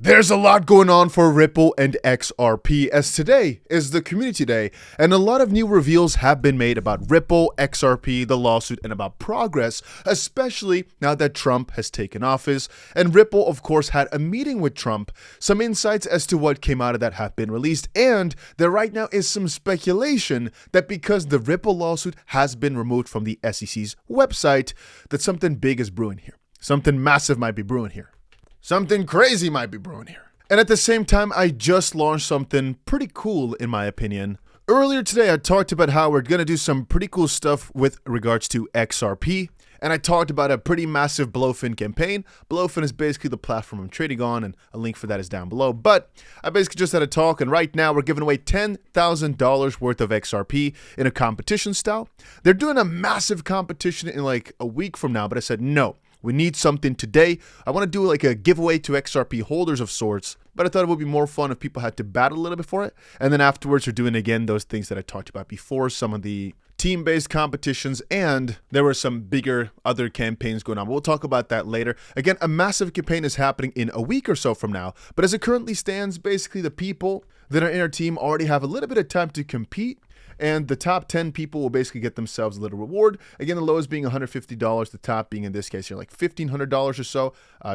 There's a lot going on for Ripple and XRP, as today is the community day, and a lot of new reveals have been made about Ripple, XRP, the lawsuit, and about progress, especially now that Trump has taken office. And Ripple, of course, had a meeting with Trump. Some insights as to what came out of that have been released, and there right now is some speculation that because the Ripple lawsuit has been removed from the SEC's website, that something big is brewing here. Something massive might be brewing here. Something crazy might be brewing here. And at the same time, I just launched something pretty cool in my opinion. Earlier today, I talked about how we're going to do some pretty cool stuff with regards to XRP. And I talked about a pretty massive Blowfin campaign. Blowfin is basically the platform I'm trading on, and a link for that is down below. But I basically just had a talk, and right now we're giving away $10,000 worth of XRP in a competition style. They're doing a massive competition in like a week from now, but I said no. We need something today. I want to do like a giveaway to XRP holders of sorts, but I thought it would be more fun if people had to battle a little bit for it. And then afterwards, we're doing again those things that I talked about before, some of the team-based competitions, and there were some bigger other campaigns going on. We'll talk about that later. Again, a massive campaign is happening in a week or so from now, but as it currently stands, basically the people that are in our team already have a little bit of time to compete. And the top 10 people will basically get themselves a little reward. Again, the lowest being $150, the top being in this case here like $1,500 or so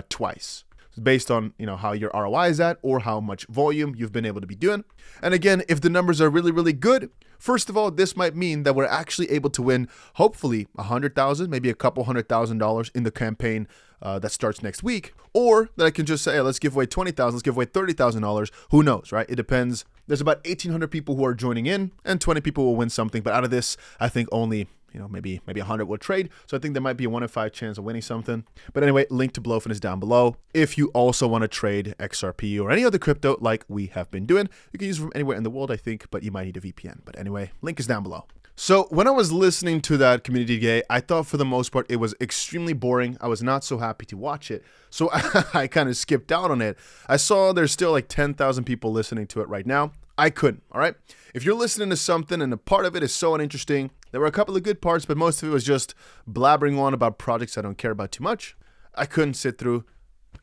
twice. It's based on how your ROI is at or how much volume you've been able to be doing. And again, if the numbers are really, really good, first of all, this might mean that we're actually able to win hopefully $100,000, maybe a couple $100,000 in the campaign that starts next week, or that I can just say, hey, let's give away $20,000, let's give away $30,000. Who knows, right? It depends. There's about 1,800 people who are joining in, and 20 people will win something. But out of this, I think only maybe 100 will trade. So I think there might be a 1 in 5 chance of winning something. But anyway, link to Blowfin is down below. If you also want to trade XRP or any other crypto like we have been doing, you can use it from anywhere in the world, I think, but you might need a VPN. But anyway, link is down below. So when I was listening to that community day, I thought for the most part it was extremely boring. I was not so happy to watch it. So I kind of skipped out on it. I saw there's still like 10,000 people listening to it right now. I couldn't, all right? If you're listening to something and a part of it is so uninteresting, there were a couple of good parts, but most of it was just blabbering on about projects I don't care about too much. I couldn't sit through.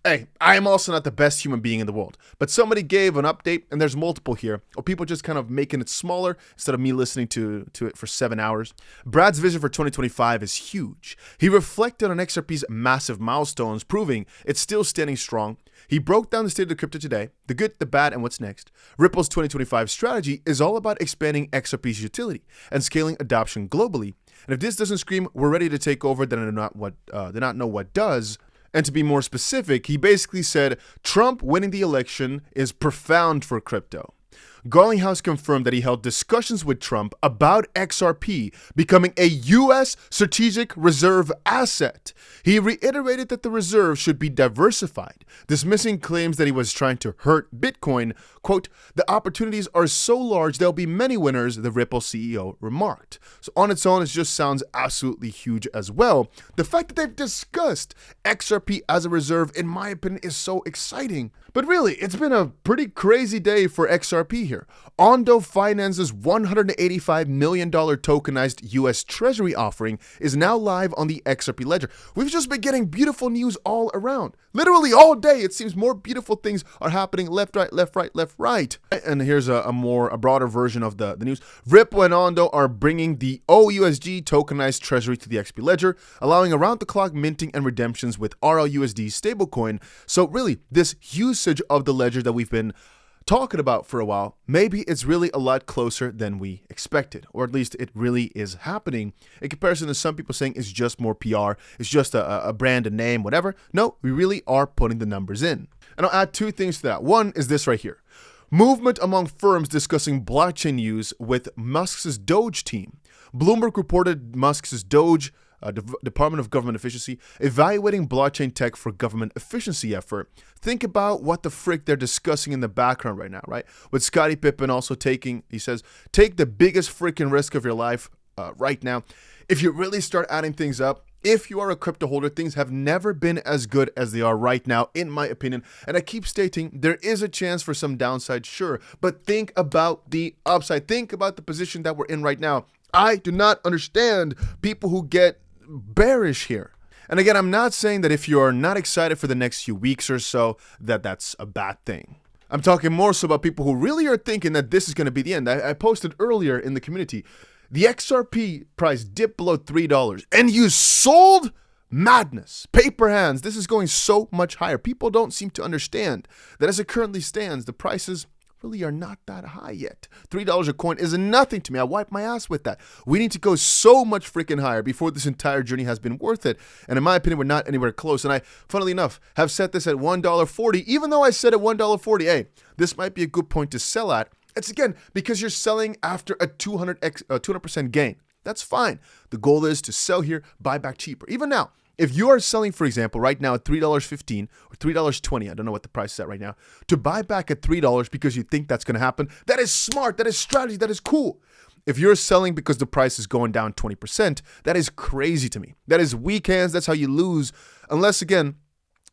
Hey, I am also not the best human being in the world, but somebody gave an update, and there's multiple here, or people just kind of making it smaller instead of me listening to it for 7 hours. Brad's vision for 2025 is huge. He reflected on XRP's massive milestones, proving it's still standing strong. He broke down the state of the crypto today, the good, the bad, and what's next. Ripple's 2025 strategy is all about expanding XRP's utility and scaling adoption globally. And if this doesn't scream, we're ready to take over, then I do not know what does. And to be more specific, he basically said Trump winning the election is profound for crypto. Garlinghouse confirmed that he held discussions with Trump about XRP becoming a U.S. strategic reserve asset. He reiterated that the reserve should be diversified, dismissing claims that he was trying to hurt Bitcoin. Quote, the opportunities are so large there'll be many winners, the Ripple CEO remarked. So on its own, it just sounds absolutely huge as well. The fact that they've discussed XRP as a reserve, in my opinion, is so exciting. But really, it's been a pretty crazy day for XRP here. Ondo Finance's $185 million tokenized U.S. Treasury offering is now live on the XRP ledger. We've just been getting beautiful news all around. Literally all day, it seems more beautiful things are happening left, right, left, right, left, right. And here's a broader version of the news. Ripple and Ondo are bringing the OUSG tokenized treasury to the XRP ledger, allowing around-the-clock minting and redemptions with RLUSD stablecoin. So really, this usage of the ledger that we've been talking about for a while, maybe it's really a lot closer than we expected, or at least it really is happening in comparison to some people saying it's just more PR, it's just a brand, a name, whatever. No, we really are putting the numbers in. And I'll add 2 things to that. One is this right here. Movement among firms discussing blockchain use with Musk's Doge team. Bloomberg reported Musk's Doge Department of Government Efficiency, evaluating blockchain tech for government efficiency effort. Think about what the frick they're discussing in the background right now, right? With Scottie Pippen also he says, take the biggest freaking risk of your life right now. If you really start adding things up, if you are a crypto holder, things have never been as good as they are right now, in my opinion. And I keep stating there is a chance for some downside, sure, but think about the upside. Think about the position that we're in right now. I do not understand people who get bearish here. And again, I'm not saying that if you're not excited for the next few weeks or so, that that's a bad thing. I'm talking more so about people who really are thinking that this is going to be the end. I posted earlier in the community, the XRP price dipped below $3 and you sold? Madness. Paper hands. This is going so much higher. People don't seem to understand that as it currently stands, the prices really are not that high yet. $3 a coin is nothing to me. I wipe my ass with that. We need to go so much freaking higher before this entire journey has been worth it. And in my opinion, we're not anywhere close. And I, funnily enough, have set this at $1.40, even though I said at $1.40, hey, this might be a good point to sell at. It's again, because you're selling after a 200% gain. That's fine. The goal is to sell here, buy back cheaper. Even now, if you are selling, for example, right now at $3.15 or $3.20, I don't know what the price is at right now, to buy back at $3 because you think that's going to happen, that is smart, that is strategy, that is cool. If you're selling because the price is going down 20%, that is crazy to me. That is weak hands, that's how you lose. Unless, again,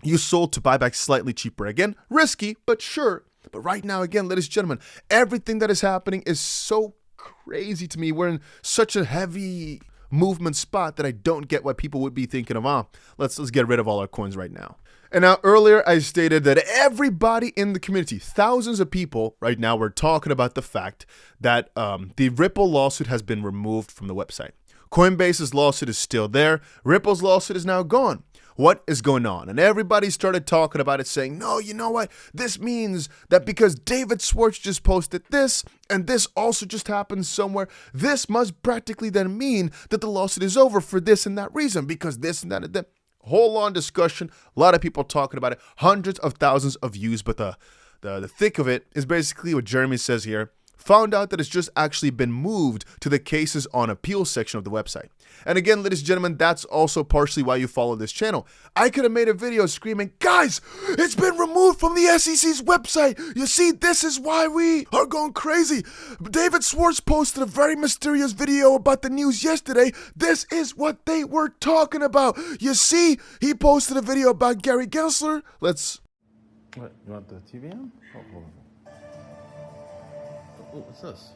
you sold to buy back slightly cheaper. Again, risky, but sure. But right now, again, ladies and gentlemen, everything that is happening is so crazy to me. We're in such a heavy movement spot that I don't get why people would be thinking of, let's get rid of all our coins right now. And now earlier I stated that everybody in the community, thousands of people right now, were talking about the fact that the Ripple lawsuit has been removed from the website. Coinbase's lawsuit is still there. Ripple's lawsuit is now gone. What is going on? And everybody started talking about it, saying, no, you know what? This means that because David Schwartz just posted this, and this also just happened somewhere, this must practically then mean that the lawsuit is over for this and that reason, because this and that and that. Whole long discussion, a lot of people talking about it, hundreds of thousands of views, but the thick of it is basically what Jeremy says here. Found out that it's just actually been moved to the cases on appeal section of the website. And again, ladies and gentlemen, that's also partially why you follow this channel. I could have made a video screaming, guys, it's been removed from the SEC's website. You see, this is why we are going crazy. David Schwartz posted a very mysterious video about the news yesterday. This is what they were talking about. You see, he posted a video about Gary Gensler. Let's... What, you want the TV on? Oh, hold on. What's this?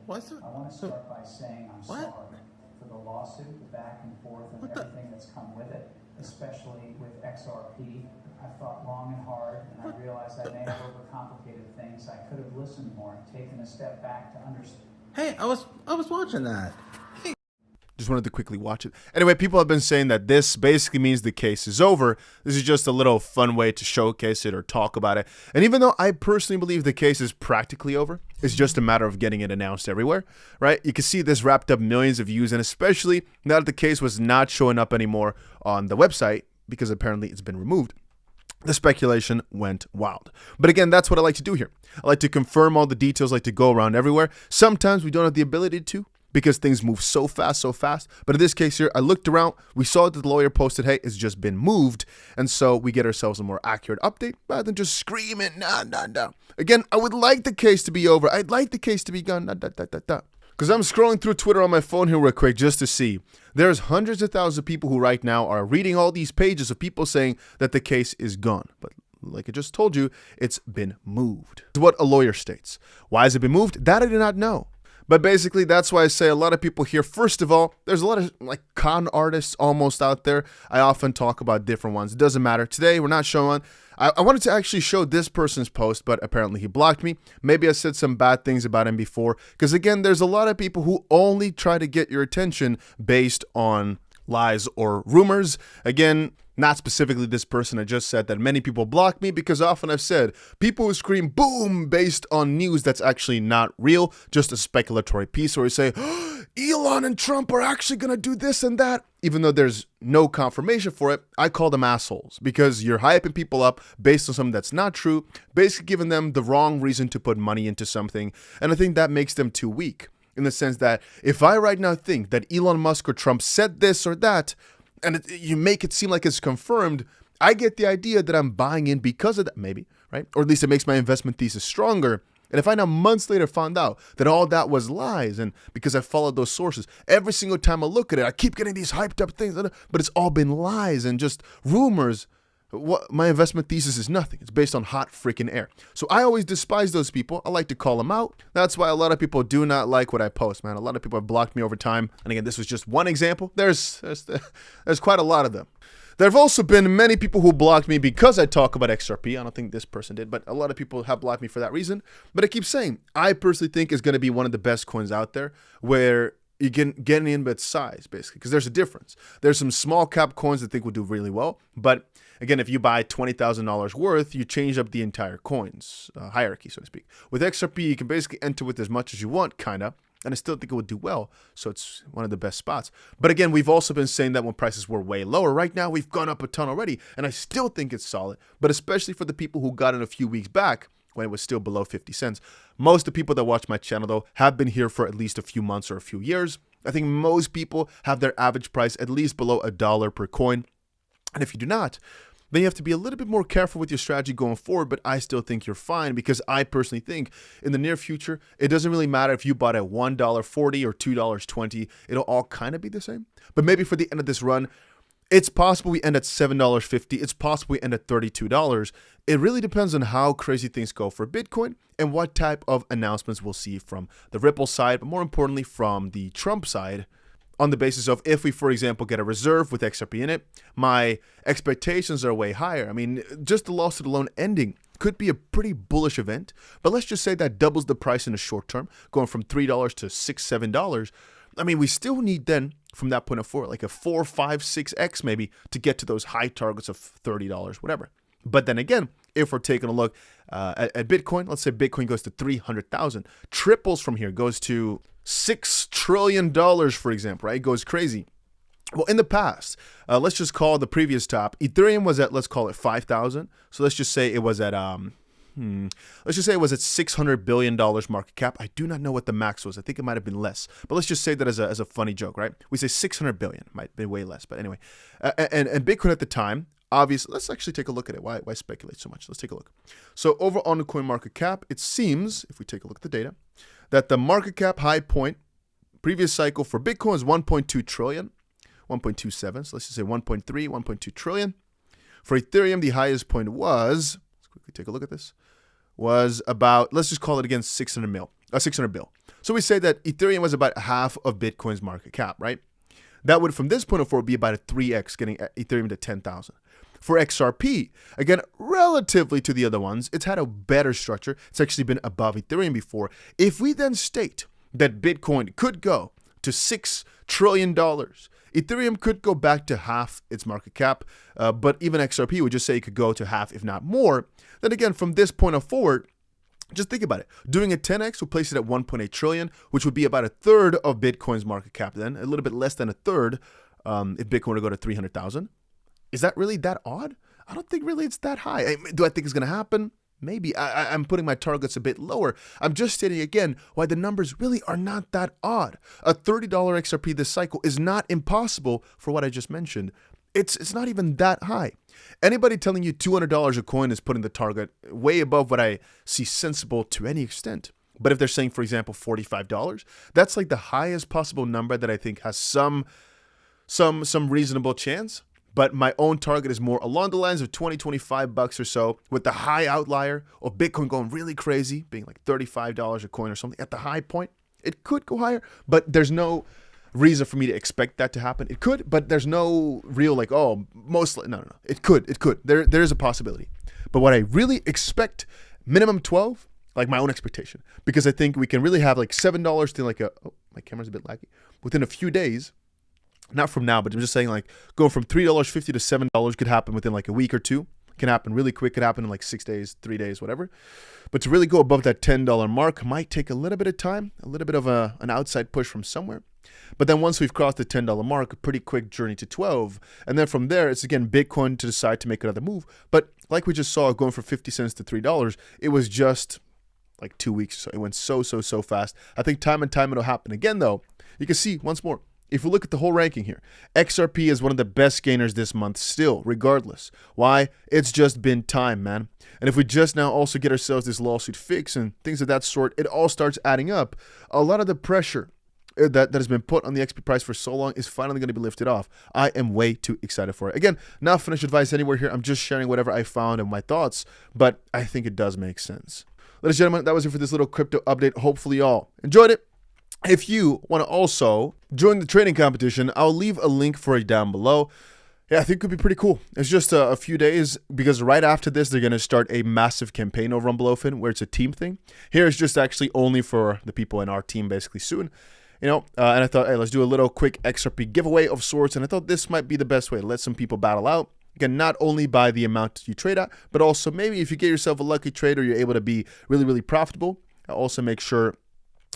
Why is it? I want to start by saying I'm sorry for the lawsuit, the back and forth, and everything that's come with it, especially with XRP. I thought long and hard, and I realized I may have overcomplicated things. I could have listened more, taken a step back to understand. Hey, I was watching that. Just wanted to quickly watch it. Anyway, people have been saying that this basically means the case is over. This is just a little fun way to showcase it or talk about it. And even though I personally believe the case is practically over, it's just a matter of getting it announced everywhere, right? You can see this wrapped up millions of views, and especially now that the case was not showing up anymore on the website because apparently it's been removed. The speculation went wild. But again, that's what I like to do here. I like to confirm all the details, I like to go around everywhere. Sometimes we don't have the ability to, because things move so fast. But in this case here, I looked around, we saw that the lawyer posted, hey, it's just been moved. And so we get ourselves a more accurate update rather than just screaming, nah. Again, I would like the case to be over. I'd like the case to be gone, Because I'm scrolling through Twitter on my phone here real quick just to see. There's hundreds of thousands of people who right now are reading all these pages of people saying that the case is gone. But like I just told you, it's been moved. This is what a lawyer states. Why has it been moved? That I do not know. But basically, that's why I say a lot of people here, first of all, there's a lot of like con artists almost out there. I often talk about different ones. It doesn't matter. Today, we're not showing. I wanted to actually show this person's post, but apparently he blocked me. Maybe I said some bad things about him before. Because again, there's a lot of people who only try to get your attention based on lies or rumors. Again, not specifically this person. I just said that many people block me because often I've said people who scream boom based on news that's actually not real, just a speculatory piece where you say, oh, Elon and Trump are actually going to do this and that, even though there's no confirmation for it. I call them assholes because you're hyping people up based on something that's not true, basically giving them the wrong reason to put money into something. And I think that makes them too weak in the sense that if I right now think that Elon Musk or Trump said this or that, and you make it seem like it's confirmed, I get the idea that I'm buying in because of that, maybe, right? Or at least it makes my investment thesis stronger. And if I now months later found out that all that was lies, and because I followed those sources, every single time I look at it, I keep getting these hyped up things, but it's all been lies and just rumors. What my investment thesis is nothing. It's based on hot freaking air. So I always despise those people. I like to call them out. That's why a lot of people do not like what I post, man. A lot of people have blocked me over time. And again, this was just one example. There's quite a lot of them. There have also been many people who blocked me because I talk about XRP. I don't think this person did, but a lot of people have blocked me for that reason. But I keep saying, I personally think is going to be one of the best coins out there where you can get in with size, basically, because there's a difference. There's some small cap coins that I think will do really well. But again, if you buy $20,000 worth, you change up the entire coins hierarchy, so to speak. With XRP, you can basically enter with as much as you want, kind of. And I still think it would do well, so it's one of the best spots. But again, we've also been saying that when prices were way lower. Right now, we've gone up a ton already, and I still think it's solid. But especially for the people who got in a few weeks back, when it was still below 50 cents. Most of the people that watch my channel, though, have been here for at least a few months or a few years. I think most people have their average price at least below $1 per coin. And if you do not, then you have to be a little bit more careful with your strategy going forward, but I still think you're fine because I personally think in the near future, it doesn't really matter if you bought at $1.40 or $2.20, it'll all kind of be the same. But maybe for the end of this run, it's possible we end at $7.50. It's possible we end at $32. It really depends on how crazy things go for Bitcoin and what type of announcements we'll see from the Ripple side, but more importantly from the Trump side, on the basis of if we, for example, get a reserve with XRP in it, my expectations are way higher. I mean, just the lawsuit alone ending could be a pretty bullish event, but let's just say that doubles the price in the short term, going from $3 to $6, $7. I mean, we still need then, from that point of forward, like a 4, 5, 6x maybe to get to those high targets of $30, whatever. But then again, if we're taking a look at Bitcoin, let's say Bitcoin goes to 300,000, triples from here, goes to $6 trillion, for example, right? It goes crazy. Well, in the past, let's just call the previous top. Ethereum was at, let's call it 5,000. So let's just say it was at, let's just say it was at $600 billion market cap. I do not know what the max was. I think it might have been less. But let's just say that as a funny joke, right? We say 600 billion. Might be way less. But anyway, and Bitcoin at the time, obviously, let's actually take a look at it. Why speculate so much? Let's take a look. So over on the coin market cap, it seems, if we take a look at the data, that the market cap high point previous cycle for Bitcoin is 1.2 trillion, 1.27. So let's just say 1.3, 1.2 trillion. For Ethereum, the highest point was, let's quickly take a look at this, was about, let's just call it again, 600 bill. So we say that Ethereum was about half of Bitcoin's market cap, right? That would, from this point of forward, be about a 3x, getting Ethereum to 10,000. For XRP, again, relatively to the other ones, it's had a better structure. It's actually been above Ethereum before. If we then state that Bitcoin could go to $6 trillion, Ethereum could go back to half its market cap, but even XRP would just say it could go to half, if not more. Then again, from this point of forward, just think about it. Doing a 10x will place it at 1.8 trillion, which would be about a third of Bitcoin's market cap then, a little bit less than a third if Bitcoin were to go to 300,000. Is that really that odd? I don't think really it's that high. Do I think it's going to happen? Maybe. I'm putting my targets a bit lower. I'm just stating again why the numbers really are not that odd. A $30 XRP this cycle is not impossible for what I just mentioned. It's not even that high. Anybody telling you $200 a coin is putting the target way above what I see sensible to any extent. But if they're saying, for example, $45, that's like the highest possible number that I think has some reasonable chance. But my own target is more along the lines of 20, 25 bucks or so, with the high outlier of Bitcoin going really crazy, being like $35 a coin or something at the high point. It could go higher, but there's no reason for me to expect that to happen. It could, but there's no real like, oh, mostly, no. It could. There is a possibility. But what I really expect, minimum 12, like my own expectation, because I think we can really have like $7 to like oh, my camera's a bit laggy, within a few days. Not from now, but I'm just saying like going from $3.50 to $7 could happen within like a week or two. Can happen really quick. Could happen in like 6 days, 3 days, whatever. But to really go above that $10 mark might take a little bit of time, a little bit of an outside push from somewhere. But then once we've crossed the $10 mark, a pretty quick journey to 12. And then from there, it's again Bitcoin to decide to make another move. But like we just saw, going from 50 cents to $3, it was just like 2 weeks. So it went so fast. I think time and time it'll happen again, though. You can see once more. If we look at the whole ranking here, XRP is one of the best gainers this month still, regardless. Why? It's just been time, man. And if we just now also get ourselves this lawsuit fixed and things of that sort, it all starts adding up. A lot of the pressure that has been put on the XP price for so long is finally going to be lifted off. I am way too excited for it. Again, not financial advice anywhere here. I'm just sharing whatever I found and my thoughts, but I think it does make sense. Ladies and gentlemen, that was it for this little crypto update. Hopefully y'all enjoyed it. If you want to also join the trading competition, I'll leave a link for it down below. Yeah, I think it could be pretty cool. It's just a few days, because right after this, they're going to start a massive campaign over on BLOFIN where it's a team thing. Here it's just actually only for the people in our team basically soon. You know, and I thought, hey, let's do a little quick XRP giveaway of sorts. And I thought this might be the best way to let some people battle out. Again, not only by the amount you trade at, but also maybe if you get yourself a lucky trade or you're able to be really, really profitable, also make sure,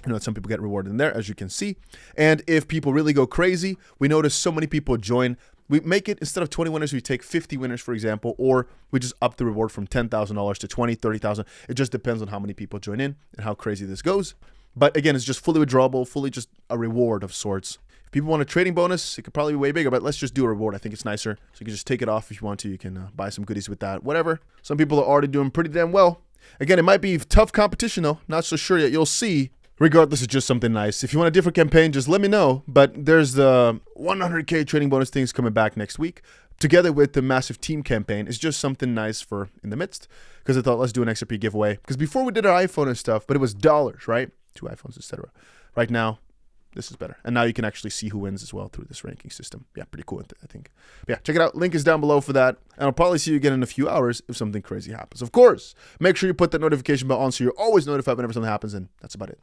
you know, some people get rewarded in there, as you can see. And if people really go crazy, we notice so many people join. We make it, instead of 20 winners, we take 50 winners, for example, or we just up the reward from $10,000 to 20, 30,000. It just depends on how many people join in and how crazy this goes. But again, it's just fully withdrawable, fully just a reward of sorts. If people want a trading bonus, it could probably be way bigger, but let's just do a reward. I think it's nicer. So you can just take it off if you want to. You can buy some goodies with that, whatever. Some people are already doing pretty damn well. Again, it might be tough competition though. Not so sure yet. You'll see. Regardless, it's just something nice. If you want a different campaign, just let me know. But there's the 100K trading bonus things coming back next week, together with the massive team campaign. It's just something nice for in the midst, because I thought, let's do an XRP giveaway. Because before we did our iPhone and stuff, but it was dollars, right? 2 iPhones, etc. Right now, this is better. And now you can actually see who wins as well through this ranking system. Yeah, pretty cool, I think. But yeah, check it out. Link is down below for that. And I'll probably see you again in a few hours if something crazy happens. Of course, make sure you put that notification bell on so you're always notified whenever something happens. And that's about it.